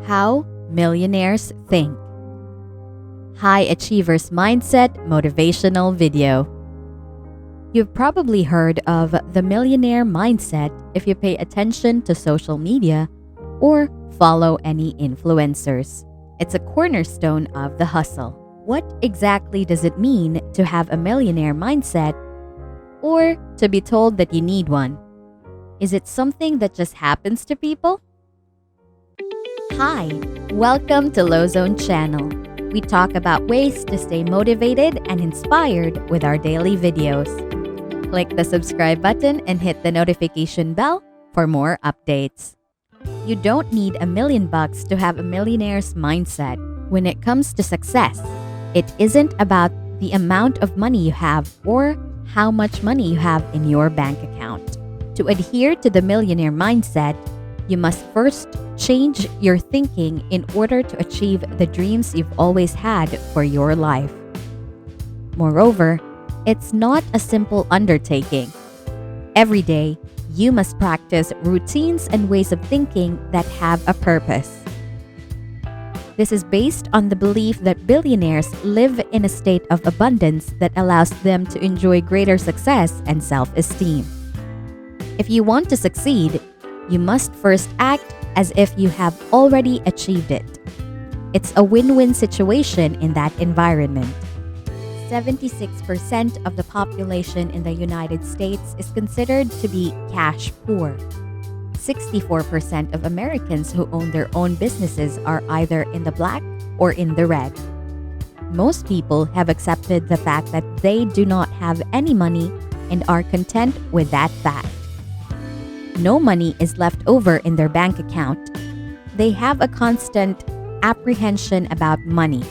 How Millionaires Think. High Achievers Mindset Motivational Video. You've probably heard of the millionaire mindset if you pay attention to social media or follow any influencers. It's a cornerstone of the hustle. What exactly does it mean to have a millionaire mindset or to be told that you need one? Is it something that just happens to people? Hi, welcome to Low Zone Channel. We talk about ways to stay motivated and inspired with our daily videos. Click the subscribe button and hit the notification bell for more updates. You don't need $1 million to have a millionaire's mindset. When it comes to success, it isn't about the amount of money you have or how much money you have in your bank account. To adhere to the millionaire mindset, you must first change your thinking in order to achieve the dreams you've always had for your life. Moreover, it's not a simple undertaking. Every day, you must practice routines and ways of thinking that have a purpose. This is based on the belief that billionaires live in a state of abundance that allows them to enjoy greater success and self-esteem. If you want to succeed, you must first act as if you have already achieved it. It's a win-win situation in that environment. 76% of the population in the United States is considered to be cash poor. 64% of Americans who own their own businesses are either in the black or in the red. Most people have accepted the fact that they do not have any money and are content with that fact. No money is left over in their bank account. They have a constant apprehension about money.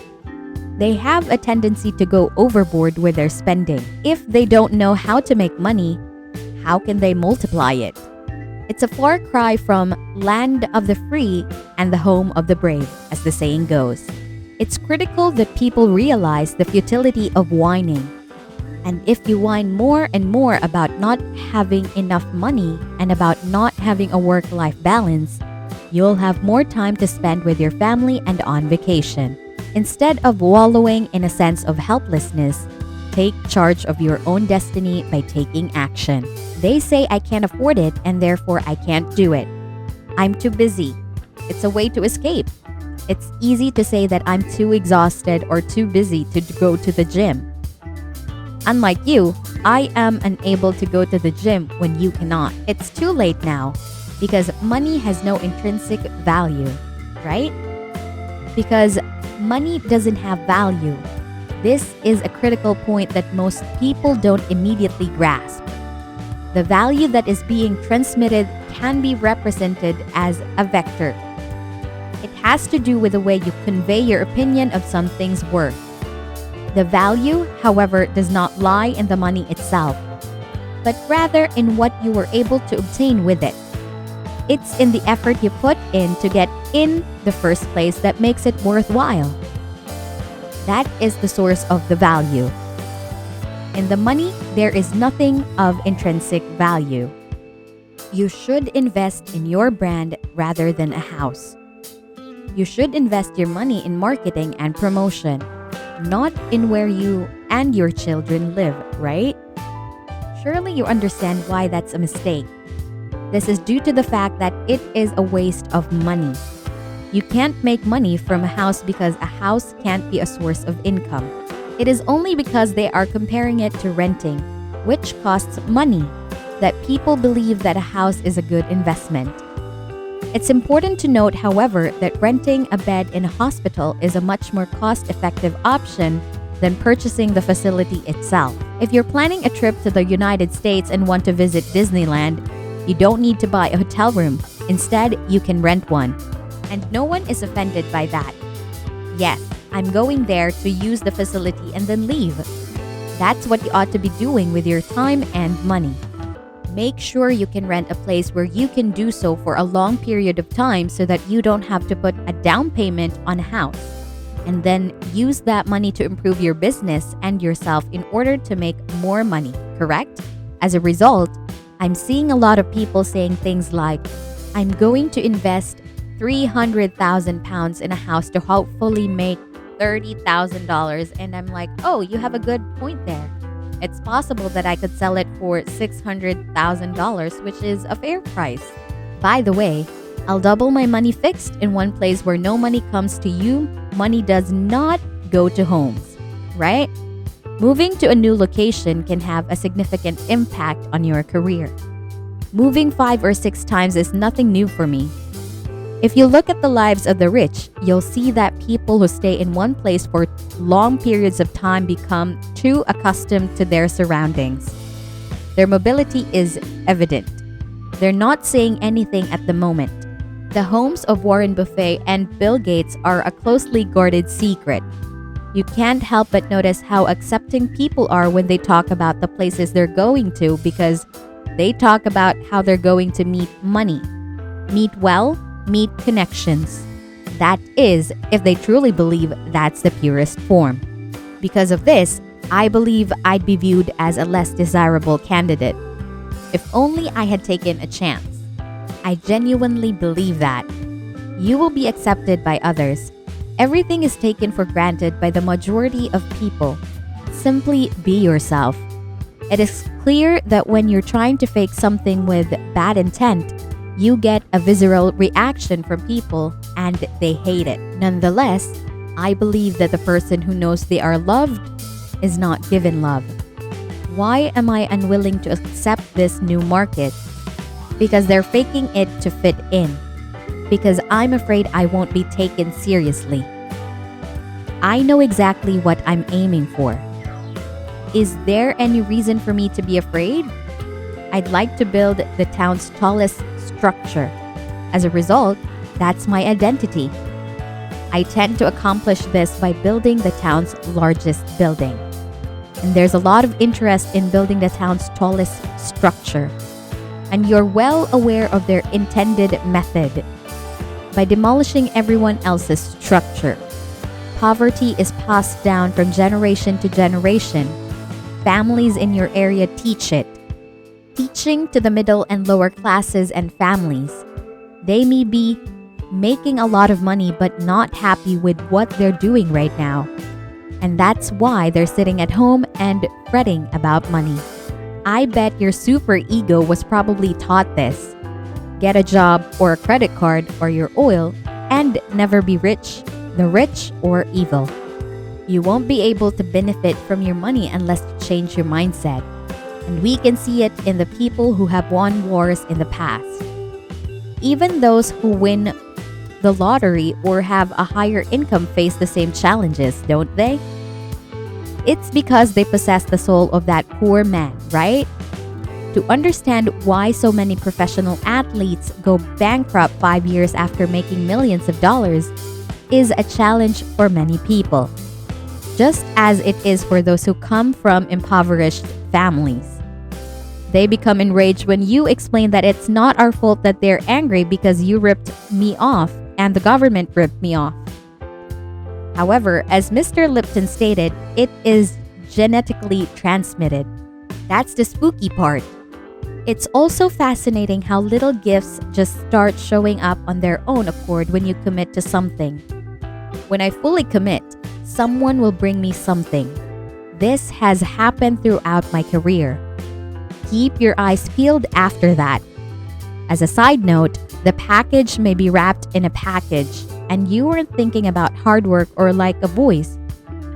They have a tendency to go overboard with their spending. If they don't know how to make money, how can they multiply it? It's a far cry from land of the free and the home of the brave, as the saying goes. It's critical that people realize the futility of whining. And if you whine more and more about not having enough money and about not having a work-life balance, you'll have more time to spend with your family and on vacation. Instead of wallowing in a sense of helplessness, take charge of your own destiny by taking action. They say I can't afford it and therefore I can't do it. I'm too busy. It's a way to escape. It's easy to say that I'm too exhausted or too busy to go to the gym. Unlike you, I am unable to go to the gym when you cannot. It's too late now because money has no intrinsic value, right? Because money doesn't have value. This is a critical point that most people don't immediately grasp. The value that is being transmitted can be represented as a vector. It has to do with the way you convey your opinion of something's worth. The value, however, does not lie in the money itself, but rather in what you were able to obtain with it. It's in the effort you put in to get in the first place that makes it worthwhile. That is the source of the value. In the money, there is nothing of intrinsic value. You should invest in your brand rather than a house. You should invest your money in marketing and promotion, not in where you and your children live, right? Surely you understand why that's a mistake. This is due to the fact that it is a waste of money. You can't make money from a house because a house can't be a source of income. It is only because they are comparing it to renting, which costs money, that people believe that a house is a good investment. It's important to note, however, that renting a bed in a hospital is a much more cost-effective option than purchasing the facility itself. If you're planning a trip to the United States and want to visit Disneyland, you don't need to buy a hotel room. Instead, you can rent one. And no one is offended by that. Yes, I'm going there to use the facility and then leave. That's what you ought to be doing with your time and money. Make sure you can rent a place where you can do so for a long period of time so that you don't have to put a down payment on a house. And then use that money to improve your business and yourself in order to make more money, correct? As a result, I'm seeing a lot of people saying things like, I'm going to invest 300,000 pounds in a house to hopefully make $30,000. And I'm like, oh, you have a good point there. It's possible that I could sell it for $600,000, which is a fair price. By the way, I'll double my money fixed in one place where no money comes to you. Money does not go to homes, right? Moving to a new location can have a significant impact on your career. Moving 5 or 6 times is nothing new for me. If you look at the lives of the rich, you'll see that people who stay in one place for long periods of time become too accustomed to their surroundings. Their mobility is evident. They're not saying anything at the moment. The homes of Warren Buffett and Bill Gates are a closely guarded secret. You can't help but notice how accepting people are when they talk about the places they're going to because they talk about how they're going to meet money. Meet well, meet connections. That is, if they truly believe that's the purest form. Because of this, I believe I'd be viewed as a less desirable candidate. If only I had taken a chance. I genuinely believe that. You will be accepted by others. Everything is taken for granted by the majority of people. Simply be yourself. It is clear that when you're trying to fake something with bad intent, you get a visceral reaction from people and they hate it. Nonetheless, I believe that the person who knows they are loved is not given love. Why am I unwilling to accept this new market? Because they're faking it to fit in. Because I'm afraid I won't be taken seriously. I know exactly what I'm aiming for. Is there any reason for me to be afraid? I'd like to build the town's tallest structure. As a result, that's my identity. I tend to accomplish this by building the town's largest building. And there's a lot of interest in building the town's tallest structure. And you're well aware of their intended method. By demolishing everyone else's structure, poverty is passed down from generation to generation. Families in your area teach it. Teaching to the middle and lower classes and families. They may be making a lot of money but not happy with what they're doing right now. And that's why they're sitting at home and fretting about money. I bet your super ego was probably taught this. Get a job or a credit card or your oil and never be rich, the rich or evil. You won't be able to benefit from your money unless you change your mindset. And we can see it in the people who have won wars in the past. Even those who win the lottery or have a higher income face the same challenges, don't they? It's because they possess the soul of that poor man, right? To understand why so many professional athletes go bankrupt 5 years after making millions of dollars is a challenge for many people, just as it is for those who come from impoverished families. They become enraged when you explain that it's not our fault that they're angry because you ripped me off and the government ripped me off. However, as Mr. Lipton stated, it is genetically transmitted. That's the spooky part. It's also fascinating how little gifts just start showing up on their own accord when you commit to something. When I fully commit, someone will bring me something. This has happened throughout my career. Keep your eyes peeled after that. As a side note, the package may be wrapped in a package and you weren't thinking about hard work or like a voice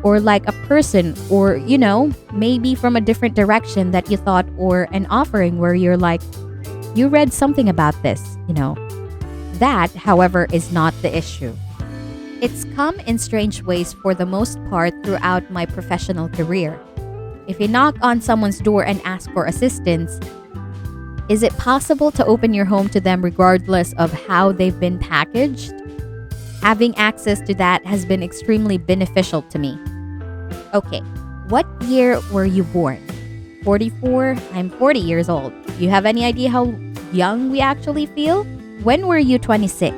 or like a person or, maybe from a different direction that you thought or an offering where you're like, you read something about this. That, however, is not the issue. It's come in strange ways for the most part throughout my professional career. If you knock on someone's door and ask for assistance, is it possible to open your home to them regardless of how they've been packaged? Having access to that has been extremely beneficial to me. Okay, what year were you born? 44? I'm 40 years old. You have any idea how young we actually feel? When were you 26?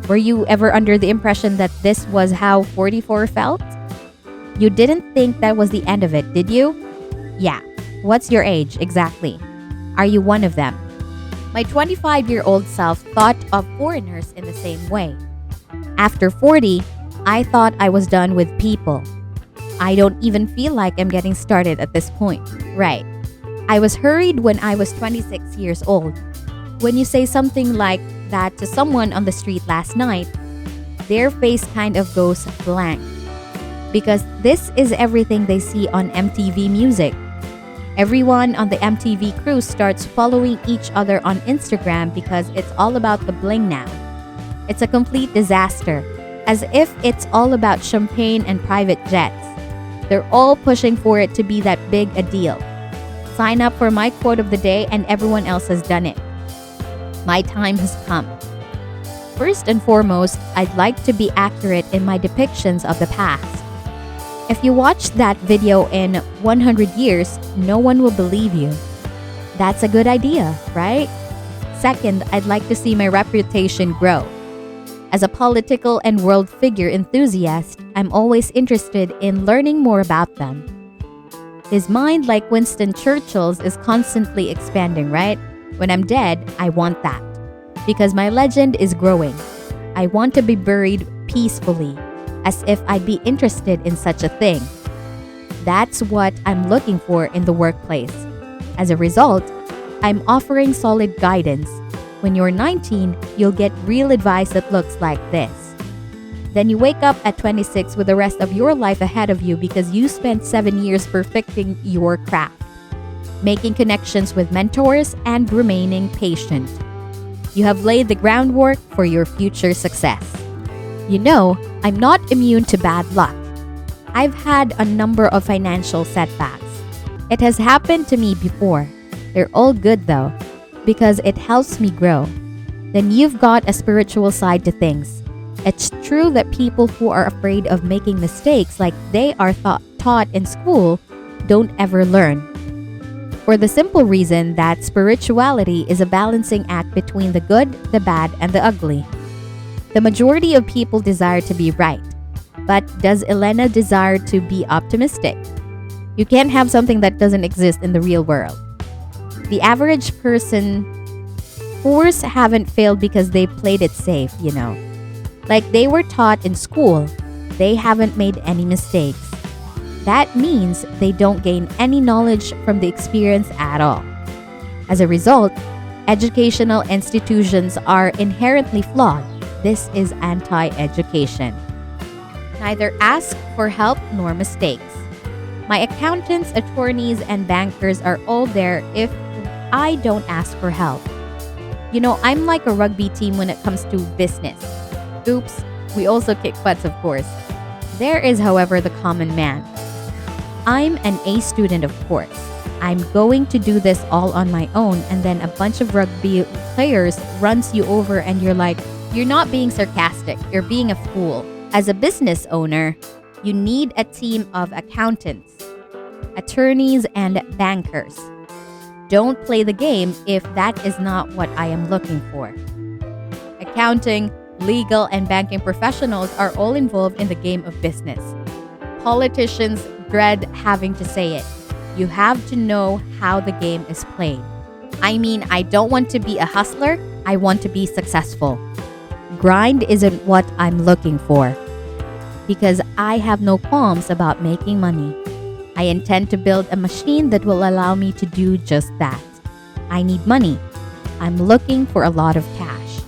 Were you ever under the impression that this was how 44 felt? You didn't think that was the end of it, did you? Yeah. What's your age exactly? Are you one of them? My 25-year-old self thought of foreigners in the same way. After 40, I thought I was done with people. I don't even feel like I'm getting started at this point. Right. I was hurried when I was 26 years old. When you say something like that to someone on the street last night, their face kind of goes blank. Because this is everything they see on MTV Music. Everyone on the MTV crew starts following each other on Instagram because it's all about the bling now. It's a complete disaster, as if it's all about champagne and private jets. They're all pushing for it to be that big a deal. Sign up for my quote of the day and everyone else has done it. My time has come. First and foremost, I'd like to be accurate in my depictions of the past. If you watch that video in 100 years, no one will believe you. That's a good idea, right? Second, I'd like to see my reputation grow. As a political and world figure enthusiast, I'm always interested in learning more about them. His mind, like Winston Churchill's, is constantly expanding, right? When I'm dead, I want that. Because my legend is growing. I want to be buried peacefully, as if I'd be interested in such a thing. That's what I'm looking for in the workplace. As a result, I'm offering solid guidance. When you're 19, you'll get real advice that looks like this. Then you wake up at 26 with the rest of your life ahead of you because you spent 7 years perfecting your craft, making connections with mentors, and remaining patient. You have laid the groundwork for your future success. You know, I'm not immune to bad luck. I've had a number of financial setbacks. It has happened to me before. They're all good though, because it helps me grow. Then you've got a spiritual side to things. It's true that people who are afraid of making mistakes like they are taught in school don't ever learn. For the simple reason that spirituality is a balancing act between the good, the bad, and the ugly. The majority of people desire to be right. But does Elena desire to be optimistic? You can't have something that doesn't exist in the real world. The average person force haven't failed because they played it safe, you know. Like they were taught in school, they haven't made any mistakes. That means they don't gain any knowledge from the experience at all. As a result, educational institutions are inherently flawed. This is anti-education. Neither ask for help nor mistakes. My accountants, attorneys, and bankers are all there if I don't ask for help. You know, I'm like a rugby team when it comes to business. Oops, we also kick butts, of course. There is, however, the common man. I'm an A student, of course. I'm going to do this all on my own, and then a bunch of rugby players runs you over and you're like, you're not being sarcastic, you're being a fool. As a business owner, you need a team of accountants, attorneys, and bankers. Don't play the game if that is not what I am looking for. Accounting, legal, and banking professionals are all involved in the game of business. Politicians dread having to say it. You have to know how the game is played. I mean, I don't want to be a hustler, I want to be successful. Grind isn't what I'm looking for. Because I have no qualms about making money. I intend to build a machine that will allow me to do just that. I need money. I'm looking for a lot of cash.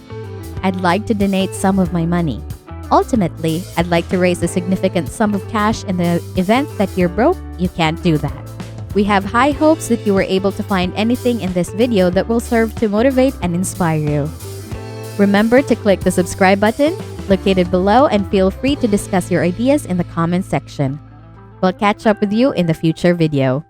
I'd like to donate some of my money. Ultimately, I'd like to raise a significant sum of cash in the event that you're broke, you can't do that. We have high hopes that you were able to find anything in this video that will serve to motivate and inspire you. Remember to click the subscribe button located below and feel free to discuss your ideas in the comment section. We'll catch up with you in the future video.